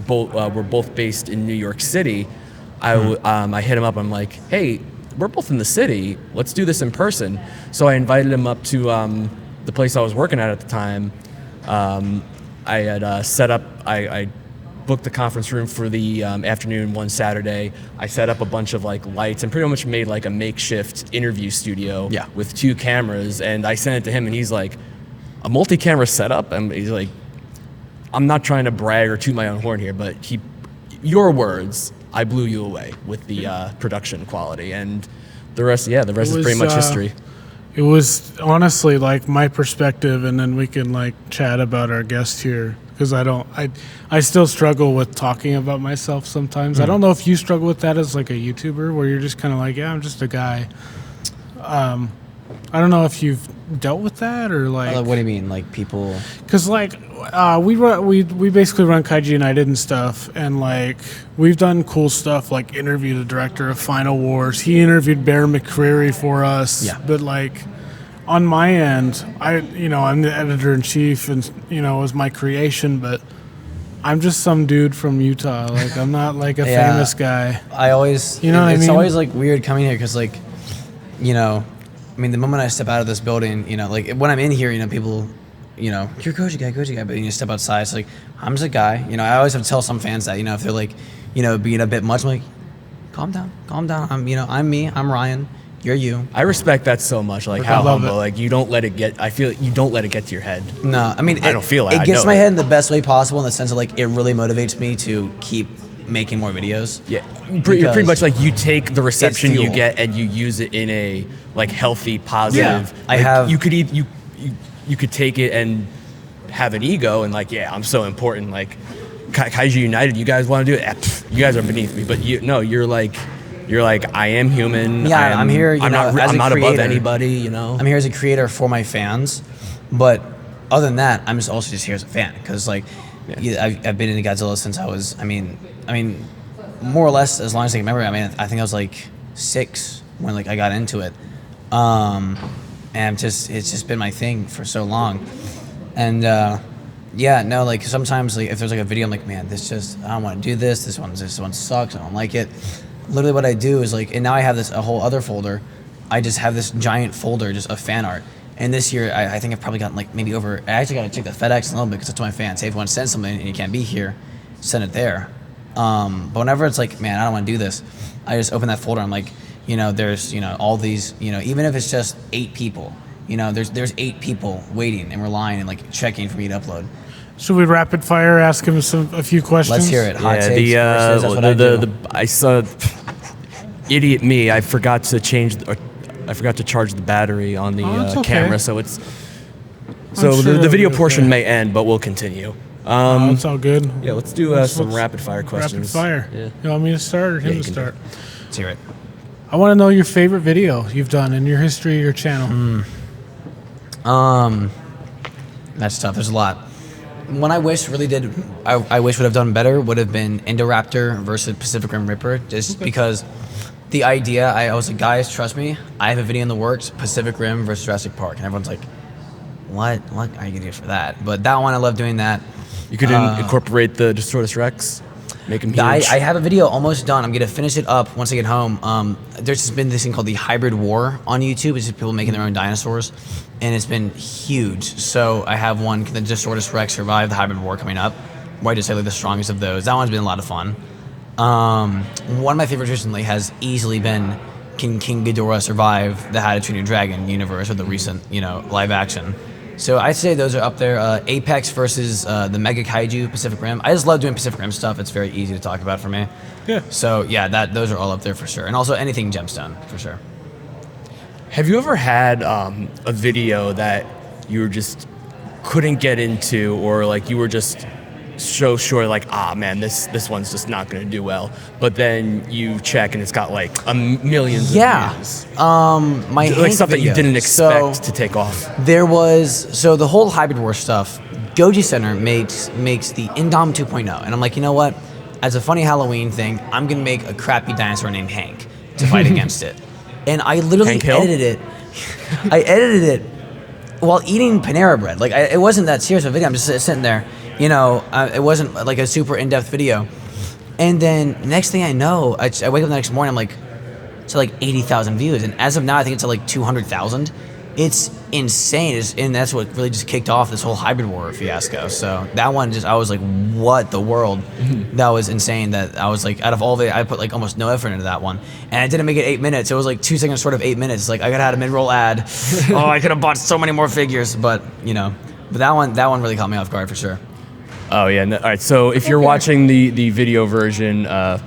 both based in New York City, I hit him up. I'm like, hey, we're both in the city. Let's do this in person. So I invited him up to the place I was working at the time. I had set up. I booked the conference room for the afternoon one Saturday. I set up a bunch of like lights and pretty much made like a makeshift interview studio with 2 cameras. And I sent it to him, and he's like, a multi-camera setup? And he's like, I'm not trying to brag or toot my own horn here, but your words, I blew you away with the production quality. And the rest is pretty much history. It was honestly like my perspective, and then we can like chat about our guest here, because I still struggle with talking about myself sometimes. I don't know if you struggle with that as like a YouTuber, where you're just kind of like, yeah, I'm just a guy. I don't know if you've dealt with that or like. What do you mean, like people? Because like we basically run Kaiju United and stuff, and like we've done cool stuff like interview the director of Final Wars. He interviewed Bear McCreary for us. Yeah. But like on my end, I'm the editor in chief, and it was my creation, but I'm just some dude from Utah. Like, I'm not like a famous guy. I always, what I mean? It's always like weird coming here because like, I mean, the moment I step out of this building, like when I'm in here, people, you're GojiGuy, but you step outside. It's like, I'm just a guy. I always have to tell some fans that, if they're like, being a bit much, I'm like, calm down. I'm me, I'm Ryan, you're you. I respect that so much, like how love humble, it. like you don't let it get, I feel you don't let it get to your head. No, I mean, I don't feel like it I gets know to my it. head in the best way possible, in the sense of like, it really motivates me to keep making more videos. Yeah, pretty Because much like you take the reception you fuel. get and you use it in a like healthy, positive. I like, have- you could you could take it and have an ego and like, yeah, I'm so important. Like Kaiju United, you guys want to do it? You guys are beneath me, but you're like I am human. Yeah, I'm here, I'm not as a above creator. anybody. I'm here as a creator for my fans, but other than that, I'm just here as a fan, because like, I've been into Godzilla since I was, I mean, more or less as long as I can remember. I mean, I think I was like 6 when like I got into it, and it's just been my thing for so long, and like sometimes like if there's like a video, I'm like, man, I don't want to do this. This one sucks. I don't like it. Literally, what I do is like, and now I have a whole other folder. I just have this giant folder just of fan art. And this year, I think I've probably gotten like maybe over. I actually got to check the FedEx a little bit, because I told my fans, hey, if you want to send something and you can't be here, send it there. But whenever it's like, man, I don't want to do this, I just open that folder. I'm like, there's all these, even if it's just 8 people, there's 8 people waiting and relying and like checking for me to upload. Should we rapid fire ask him a few questions? Let's hear it. Hot Yeah, takes versus, that's what I do. I saw, idiot me. I forgot to charge the battery on the it's okay. camera, so it's. I'm So sure the it'll video be portion okay. may end, but we'll continue. It's all good. Yeah, let's do some let's- rapid fire questions. Rapid fire. Yeah. You want me to start or him you to can do start? Let's hear it. I want to know your favorite video you've done in your history of your channel. That's tough. There's a lot. One I wish would have done better would have been Indoraptor versus Pacific Rim Ripper, just because the idea, I was like, guys, trust me, I have a video in the works, Pacific Rim versus Jurassic Park, and everyone's like, what are you gonna do for that? But that one, I love doing that. You could incorporate the Distortus Rex, make him huge. I have a video almost done. I'm gonna finish it up once I get home. There's just been this thing called the Hybrid War on YouTube. It's just people making their own dinosaurs, and it's been huge. So I have one, can the Distortus Rex survive the Hybrid War, coming up, where I just say like the strongest of those. That one's been a lot of fun. One of my favorites recently has easily been, can King Ghidorah survive the How to Train Your Dragon universe, or the recent live action. So I'd say those are up there. Apex versus the Mega Kaiju Pacific Rim. I just love doing Pacific Rim stuff. It's very easy to talk about for me. Yeah. So yeah, those are all up there for sure. And also anything Gemstone, for sure. Have you ever had a video that you were just couldn't get into, or like you were just so sure, like, man, this one's just not going to do well, but then you check and it's got like millions of views? My Like Hank stuff that you video. didn't expect So, to take off. there was, so the whole Hybrid War stuff, Goji Center makes the Indom 2.0, and I'm like, you know what? As a funny Halloween thing, I'm gonna make a crappy dinosaur named Hank to fight against it. And I literally Hank Hill? edited it. I edited it while eating Panera Bread. Like, it wasn't that serious of a video. I'm just sitting there. It wasn't like a super in-depth video. And then next thing I know, I wake up the next morning, I'm like, it's like 80,000 views. And as of now, I think it's at like 200,000. It's insane. And that's what really just kicked off this whole Hybrid War fiasco. So that one I was like, what the world? That was insane. That I was like, out of all of it, I put like almost no effort into that one. And I didn't make it 8 minutes. It was like 2 seconds short of 8 minutes. Like, I could have had a mid-roll ad. Oh, I could have bought so many more figures. But that one really caught me off guard for sure. Oh yeah. All right. So if you're watching the video version, our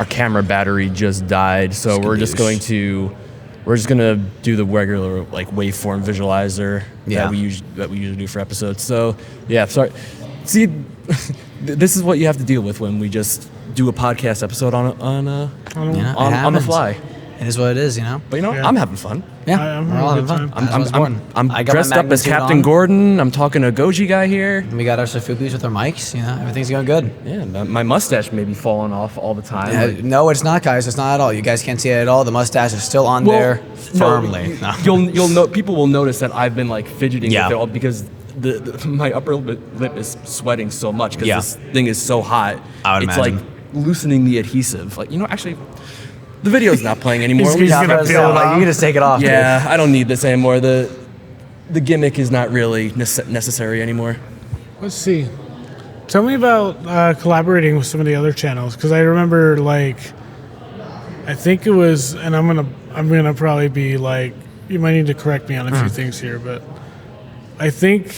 camera battery just died. So we're just gonna do the regular like waveform visualizer that we usually do for episodes. So yeah. Sorry. See, this is what you have to deal with when we just do a podcast episode on the fly. It is what it is, But Yeah. I'm having fun. Yeah, I'm we're having all a having good fun. time. That's what's important. I'm I got my dressed up as magnitude Captain on. Gordon. I'm talking to GojiGuy here. We got our Safupis with our mics. Everything's going good. Yeah, my mustache may be falling off all the time. but- No, it's not, guys. It's not at all. You guys can't see it at all. The mustache is still on there firmly. No. You'll know. People will notice that I've been like fidgeting Yeah. with it all because my upper lip is sweating so much because Yeah. this thing is so hot. I would it's imagine. like loosening the adhesive. Like actually, the video's not playing anymore. He's gonna Yeah, peel it you off. can just take it off. Yeah, I don't need this anymore. the gimmick is not really necessary anymore. Let's see. Tell me about collaborating with some of the other channels, because I remember I think it was, and I'm gonna probably be like, you might need to correct me on a few things here, but I think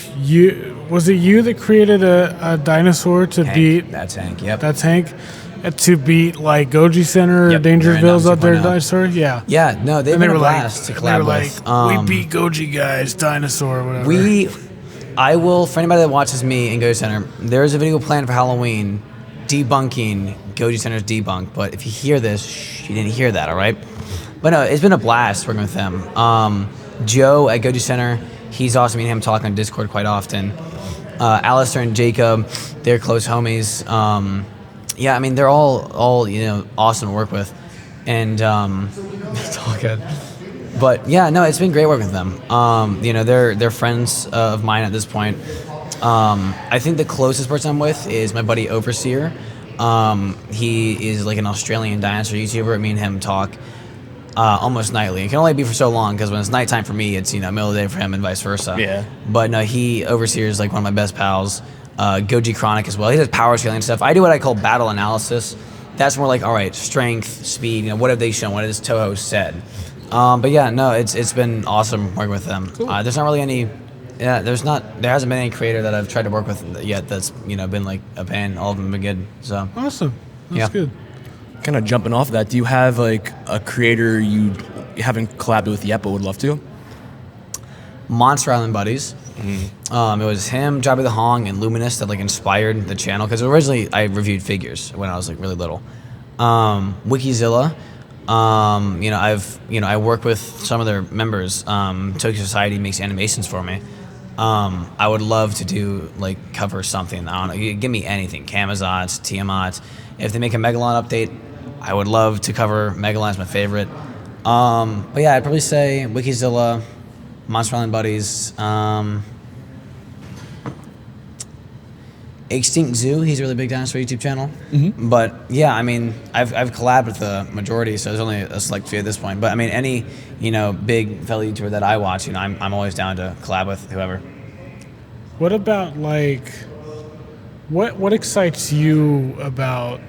was it you that created a dinosaur to beat? That's Hank. Yep. That's Hank. To beat like Goji Center or Yep, Dangerville's out there 2.0. dinosaur. Yeah. Yeah. No, they've And been they a were blast to collab like, with. we beat GojiGuy's dinosaur or whatever. I will, for anybody that watches me in Goji Center, there's a video planned for Halloween debunking Goji Center's debunk. But if you hear this, you didn't hear that, all right? But no, it's been a blast working with them. Joe at Goji Center, he's awesome. Me and him talk on Discord quite often. Alistair and Jacob, they're close homies. Yeah, I mean, they're all awesome to work with. And it's all good. But yeah, no, it's been great working with them. They're friends of mine at this point. I think the closest person I'm with is my buddy Overseer. He is like an Australian dinosaur YouTuber. Me and him talk almost nightly. It can only be for so long because when it's nighttime for me, it's middle of the day for him and vice versa. Yeah. But no, Overseer is like one of my best pals. Goji Chronic as well. He does power scaling and stuff. I do what I call battle analysis. That's more like, all right, strength, speed. What have they shown? What has Toho said? But yeah, no, it's been awesome working with them. Cool. There's not really any. Yeah, there hasn't been any creator that I've tried to work with yet that's been like a pain. All of them have been good. So Awesome. That's Yeah. good. Kind of jumping off that, do you have like a creator you haven't collabed with yet but would love to? Monster Island Buddies. It was him, Jobby the Hong, and Luminous that like inspired the channel because originally I reviewed figures when I was like really little. Wikizilla. I work with some of their members. Tokyo Society makes animations for me. I would love to do like cover something. I don't know. You give me anything. Camazotz, Tiamat. If they make a Megalon update, I would love to cover Megalon. Is my favorite. But yeah, I'd probably say Wikizilla, Monster Island Buddies, Extinct Zoo. He's a really big dinosaur YouTube channel. Mm-hmm. But yeah, I mean, I've collabed with the majority, so there's only a select few at this point. But I mean, any big fellow YouTuber that I watch, I'm always down to collab with whoever. What about like, what excites you about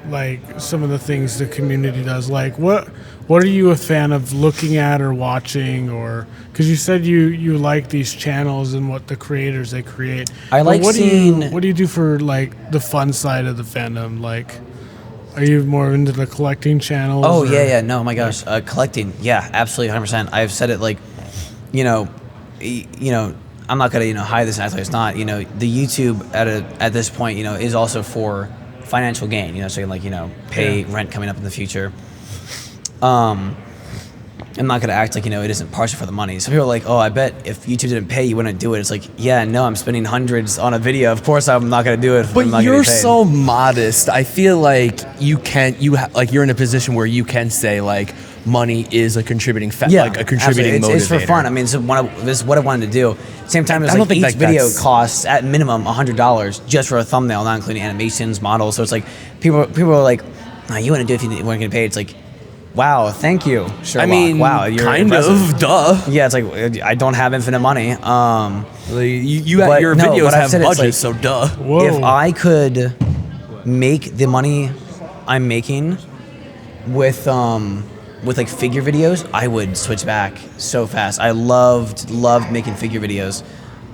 like some of the things the community does? Like what are you a fan of looking at or watching, or because you said you like these channels and what the creators they create. I like seeing. What do you do for like the fun side of the fandom? Like, are you more into the collecting channels? Oh or? yeah, no, oh my gosh, collecting, yeah, absolutely, 100%. I've said it like, I'm not gonna hide this actually. It's not. The YouTube at this point is also for financial gain. So you can pay rent coming up in the future. I'm not gonna act like it isn't partially for the money. Some people are like, oh, I bet if YouTube didn't pay, you wouldn't do it. It's like, yeah, no, I'm spending hundreds on a video. Of course, I'm not gonna do it. But I'm not you're getting paid. so modest. I feel like you're in a position where you can say like money is a contributing like a contributing absolutely. motivator. It's for fun. I mean, this is what I wanted to do. Same time, it's I don't like think each video that's- costs at minimum $100 just for a thumbnail, not including animations, models. So it's like people are like, oh, you wouldn't do it if you weren't getting paid. It's like, wow, thank you, Sherlock. I mean, wow, you're kind impressive. of, duh. Yeah, it's like I don't have infinite money. Like, But your no, videos what I've have said, it's budgets, like- so duh. Whoa. If I could make the money I'm making with like figure videos, I would switch back so fast. I loved making figure videos,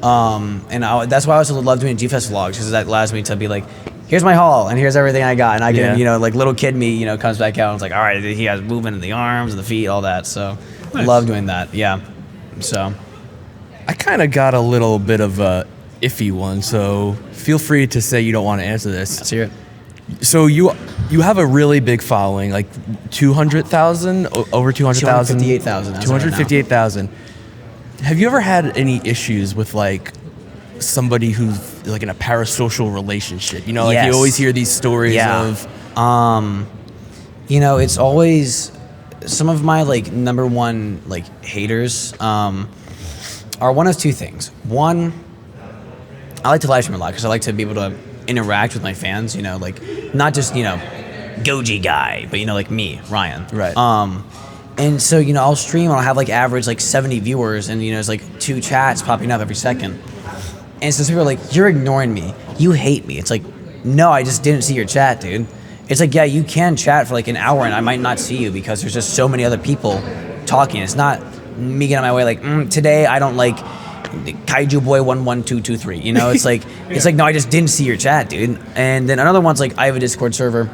that's why I also love doing GFest vlogs because that allows me to be like, here's my haul and here's everything I got, and I can like little kid me comes back out and it's like, all right, he has movement in the arms and the feet, all that. So Nice. love doing that. Yeah. So I kind of got a little bit of a iffy one, so feel free to say you don't want to answer this. let's hear it. So you have a really big following, like 200,000, over 200,000, 258,000 as of right now. 258,000. Have you ever had any issues with like somebody who's like in a parasocial relationship? Like Yes. you always hear these stories of. It's always some of my like number one like haters are one of two things. One, I like to live stream a lot because I like to be able to interact with my fans. Like not just GojiGuy, but like me, Ryan. Right. And so, I'll stream and I'll have like average like 70 viewers and, there's like 2 chats popping up every second. And so people are like, you're ignoring me. You hate me. It's like, no, I just didn't see your chat, dude. It's like, yeah, you can chat for like an hour and I might not see you because there's just so many other people talking. It's not me getting on my way like, today I don't like Kaiju Boy 11223. It's like, it's like, no, I just didn't see your chat, dude. And then another one's like, I have a Discord server.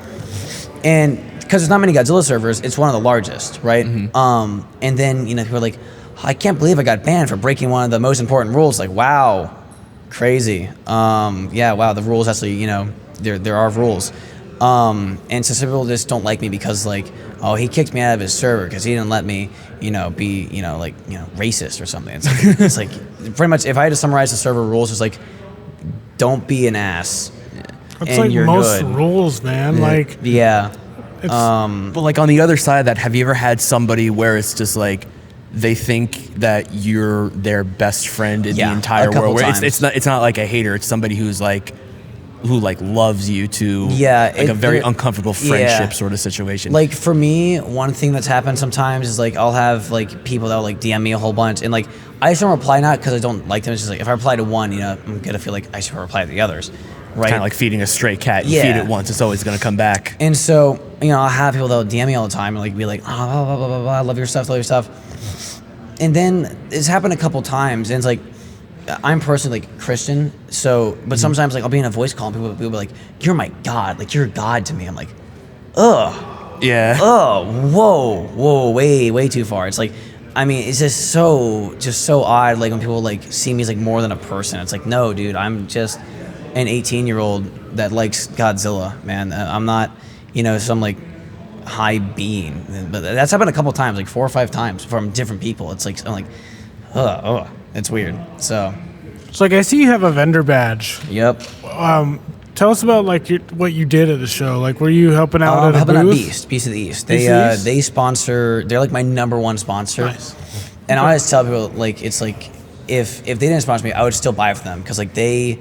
And because there's not many Godzilla servers, it's one of the largest, right? Mm-hmm. And then, people are like, I can't believe I got banned for breaking one of the most important rules. Like, wow, crazy. Yeah, wow, the rules actually, there are rules. And so some people just don't like me because like, oh, he kicked me out of his server because he didn't let me, be, racist or something. It's like pretty much if I had to summarize the server rules, it's like, don't be an ass. It's and like you're most good. rules, man. Like, yeah. But like on the other side of that, have you ever had somebody where it's just like they think that you're their best friend in the entire world? Where it's not like a hater. It's somebody who loves you to a very uncomfortable friendship sort of situation. Like for me, one thing that's happened sometimes is like I'll have like people that will like DM me a whole bunch and like I just don't reply not because I don't like them. It's just like if I reply to one, I'm gonna feel like I should reply to the others. Right? Kind of like feeding a stray cat. You feed it once, it's always going to come back. And so, I'll have people that'll DM me all the time and like be like, oh, blah, blah, blah, blah, blah, I love your stuff, And then it's happened a couple times, and it's like, I'm personally like Christian, so, but sometimes like I'll be in a voice call and people will be like, you're my God, like you're a God to me. I'm like, ugh. Yeah. Oh, whoa, way too far. It's like, it's just so odd, like when people like see me as like more than a person. It's like, no, dude, I'm just an 18-year-old that likes Godzilla, man. I'm not, some like high being. But that's happened a couple times, like 4 or 5 times from different people. It's like, I'm like, it's weird. So. It's like I see you have a vendor badge. Yep. Tell us about like what you did at the show. Like, were you helping out at a helping booth? out Beast of the East. They sponsor. They're like my #1 sponsor. Nice. And I always tell people like it's like if they didn't sponsor me, I would still buy it for them because like they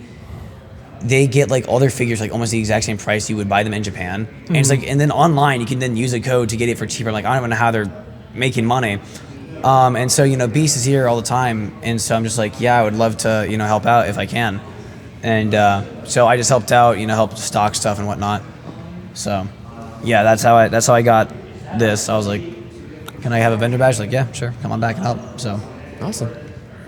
get like all their figures like almost the exact same price you would buy them in Japan. And it's like, and then online you can then use a code to get it for cheaper. Like I don't even know how they're making money. And so Beast is here all the time, and so I'm just like, yeah, I would love to help out if I can. And so I just helped out, helped stock stuff and whatnot. So yeah, that's how I got this. I was like, can I have a vendor badge? Like, yeah, sure, come on back and help. So awesome.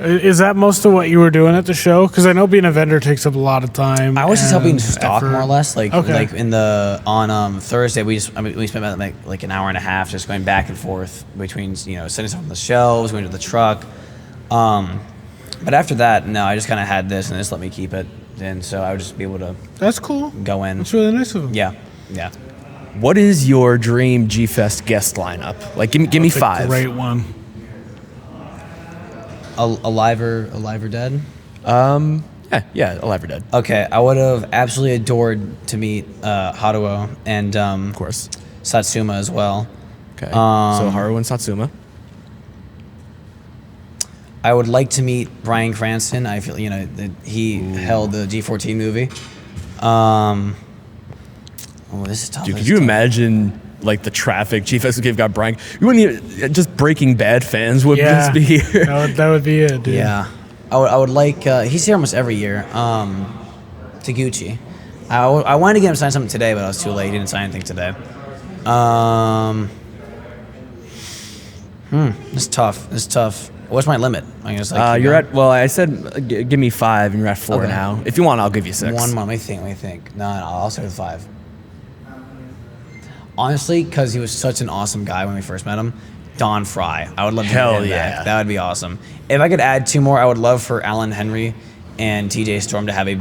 Is that most of what you were doing at the show? Because I know being a vendor takes up a lot of time. I was just helping and stock effort. more or less. Like Okay. like on Thursday we spent about like an hour and a half just going back and forth between setting stuff on the shelves, going to the truck. But after that, no, I just kind of had this and this let me keep it, and so I would just be able to That's cool. go in. That's really nice of them. Yeah. What is your dream G-Fest guest lineup? Like, give me That's a 5. great one. Alive or dead? Yeah, Alive or Dead. Okay, I would have absolutely adored to meet Haruo and Of course. Satsuma as well. Okay. So Haru and Satsuma. I would like to meet Bryan Cranston. I feel that he held the G14 movie. This is tough. Dude, could you imagine like the traffic G-Fest gave got Brian? You wouldn't even, just Breaking Bad fans would just be here. that would be it, dude. Yeah, I would like. He's here almost every year. Taguchi. I wanted to get him to sign something today, but I was too late. He didn't sign anything today. It's tough. What's my limit? I guess You're at. Well, I said give me 5, and you're at 4 Okay. now. If you want, I'll give you 6. One more. Let me think. No, I'll start with 5. Honestly, because he was such an awesome guy when we first met him. Don Fry. I would love to Hell get him yeah. back. That would be awesome. If I could add 2 more, I would love for Alan Henry and TJ Storm to have a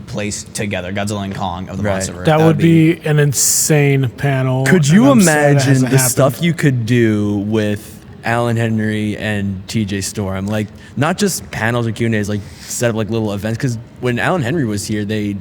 place together, Godzilla and Kong of the Right. Monsterverse. That would be an insane panel. Could and you I'm sad it imagine hasn't the happened. stuff you could do with Alan Henry and TJ Storm? Like, not just panels or Q&As, like set up like little events. Because when Alan Henry was here, he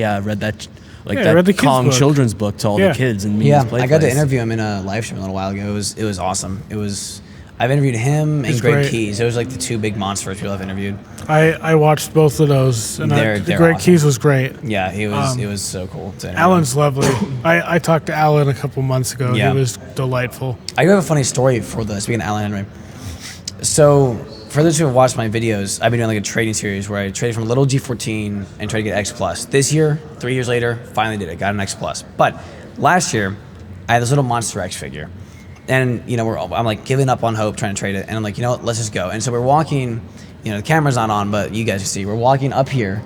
read that I read the kids' Kong book. children's book to all Yeah. the kids and Yeah, his play I got to place. interview him in a live stream a little while ago. It was awesome. It was I've interviewed him and He's Greg great. Keys. Those are like the two big monsters people I've interviewed. I watched both of those, and They're Greg awesome. Keys was great. Yeah, it was so cool to interview. Alan's lovely. I talked to Alan a couple months ago. Yeah. He was delightful. I do have a funny story for this. Speaking of Alan Henry. So, for those who have watched my videos, I've been doing like a trading series where I traded from a little G14 and tried to get X Plus. This year, 3 years later, finally did it. Got an X Plus. But last year, I had this little Monster X figure. And, you know, I'm like giving up on hope trying to trade it. And I'm like, you know what, let's just go. And so we're walking, you know, the camera's not on, but you guys can see. We're walking up here,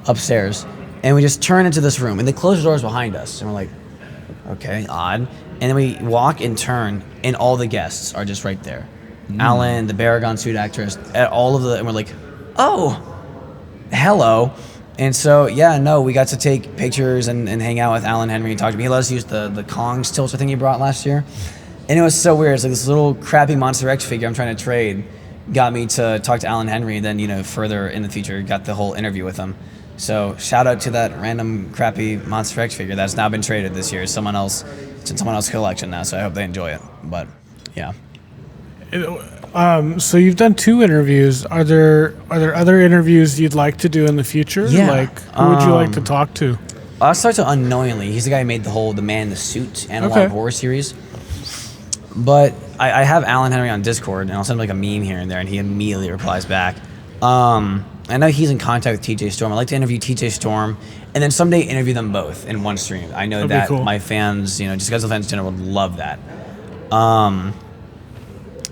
upstairs, and we just turn into this room. And they close the doors behind us. And we're like, okay, odd. And then we walk and turn, and all the guests are just right there. Alan, the Baragon suit actress, all of the, and we're like, oh, hello. And so, yeah, no, we got to take pictures and hang out with Alan Henry and talk to him. He let us use the Kong stilts, I think he brought last year. And it was so weird. It's like this little crappy Monster X figure I'm trying to trade got me to talk to Alan Henry, and then, you know, further in the future, got the whole interview with him. So shout out to that random crappy Monster X figure that's now been traded this year. It's in someone else's collection now, so I hope they enjoy it. But, yeah. So you've done 2 interviews. Are there other interviews you'd like to do in the future? Yeah. Like, who would you like to talk to? I'll start to Unknowingly. He's the guy who made the Man in the Suit analog Okay. horror series. But I have Alan Henry on Discord, and I'll send him like a meme here and there, and he immediately replies back. I know he's in contact with TJ Storm. I'd like to interview TJ Storm, and then someday interview them both in one stream. I know That'd be that cool. my fans, you know, just Godzilla fans in general would love that.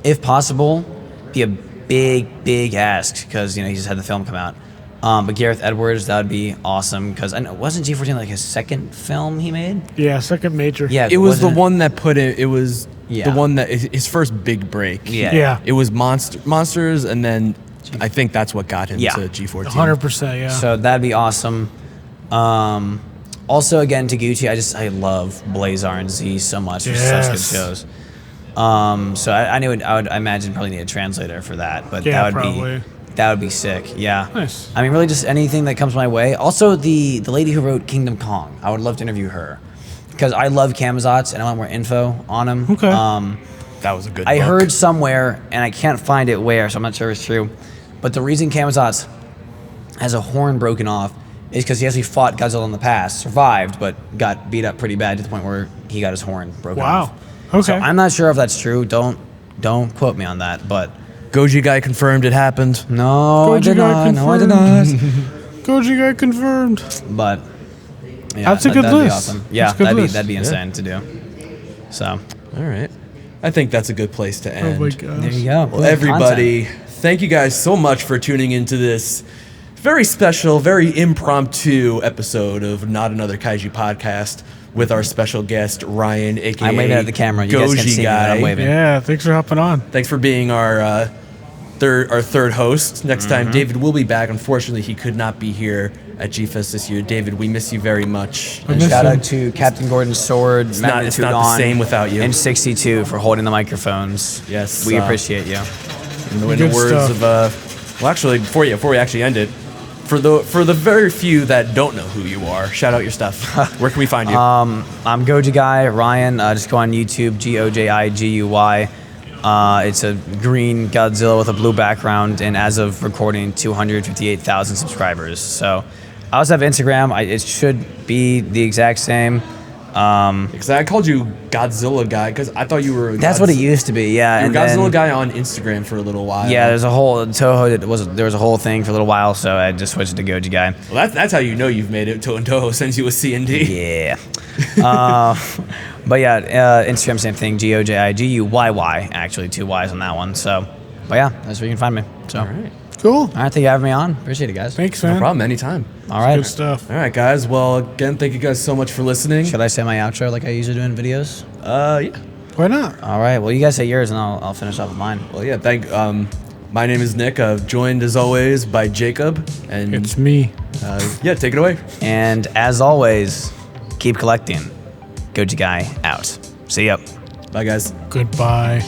If possible, be a big ask, because, you know, he just had the film come out. But Gareth Edwards, that would be awesome, because I know, wasn't G14 like his second film he made? Yeah, second major. Yeah, It was the wasn't one that put it. It was Yeah. the one that his first big break. Yeah. Yeah. It was monsters, and then I think that's what got him Yeah. to G14. 100%, yeah. So that'd be awesome. Also, again, Taguchi, I love Blazar and Z so much. They're such good Yes. shows. So I would imagine probably need a translator for that, but Yeah, that would probably. that would be sick. Yeah. Nice. I mean, really, just anything that comes my way. Also, the lady who wrote Kingdom Kong, I would love to interview her, because I love Camazotz and I want more info on him. Okay. That was a good. I book. heard somewhere, and I can't find it where, so I'm not sure if it's true, but the reason Camazotz has a horn broken off is because he actually fought Godzilla in the past, survived, but got beat up pretty bad to the point where he got his horn broken off. Wow. Okay. So I'm not sure if that's true. Don't quote me on that, but GojiGuy confirmed it happened. no, I did GojiGuy not. No, I did not. GojiGuy confirmed. But yeah, That's a good that'd be list. awesome. Yeah, That's a good list. that'd be insane to do. So All right. I think that's a good place to end. Oh my gosh. there you go. Well, everybody, thank you guys so much for tuning into this very special, very impromptu episode of Not Another Kaiju Podcast with our special guest, Ryan, a.k.a. I'm waving at the camera. You guys can't see me, but I'm GojiGuy. waving. Yeah, thanks for hopping on. Thanks for being our third host. Next time, David will be back. Unfortunately, he could not be here at G-Fest this year. David, we miss you very much. I miss Shout him. out to Captain Gordon Sword, it's Magnitude not the On, same without you. and 62 for holding the microphones. Yes, we appreciate you. In the Good words stuff. of, well, actually, before we actually end it, for the very few that don't know who you are, shout out your stuff. Where can we find you? I'm GojiGuy, Ryan. Just go on YouTube, GojiGuy. It's a green Godzilla with a blue background, and as of recording, 258,000 subscribers. So I also have Instagram. It should be the exact same. Because I called you Godzilla Guy because I thought you were. That's what it used to be, yeah. You were And Godzilla then, Guy on Instagram for a little while. yeah, there's a whole Toho. There was a whole thing for a little while, so I just switched to GojiGuy. Well, that's how you know you've made it. Toho sends you a C&D. Yeah. But yeah, Instagram, same thing. GojiGuy, actually, 2 Y's on that one. So, but yeah, that's where you can find me. So, All right. Cool. thank you for having me on. Appreciate it, guys. Thanks, No man. problem. Anytime. All right. Good stuff. All right, guys. Well, again, thank you guys so much for listening. Should I say my outro like I usually do in videos? Yeah. Why not? All right. Well, you guys say yours, and I'll finish off with mine. Well, yeah. My name is Nick. Joined as always by Jacob. And It's me. yeah, take it away. And as always, keep collecting. GojiGuy out. See ya. Bye, guys. Goodbye.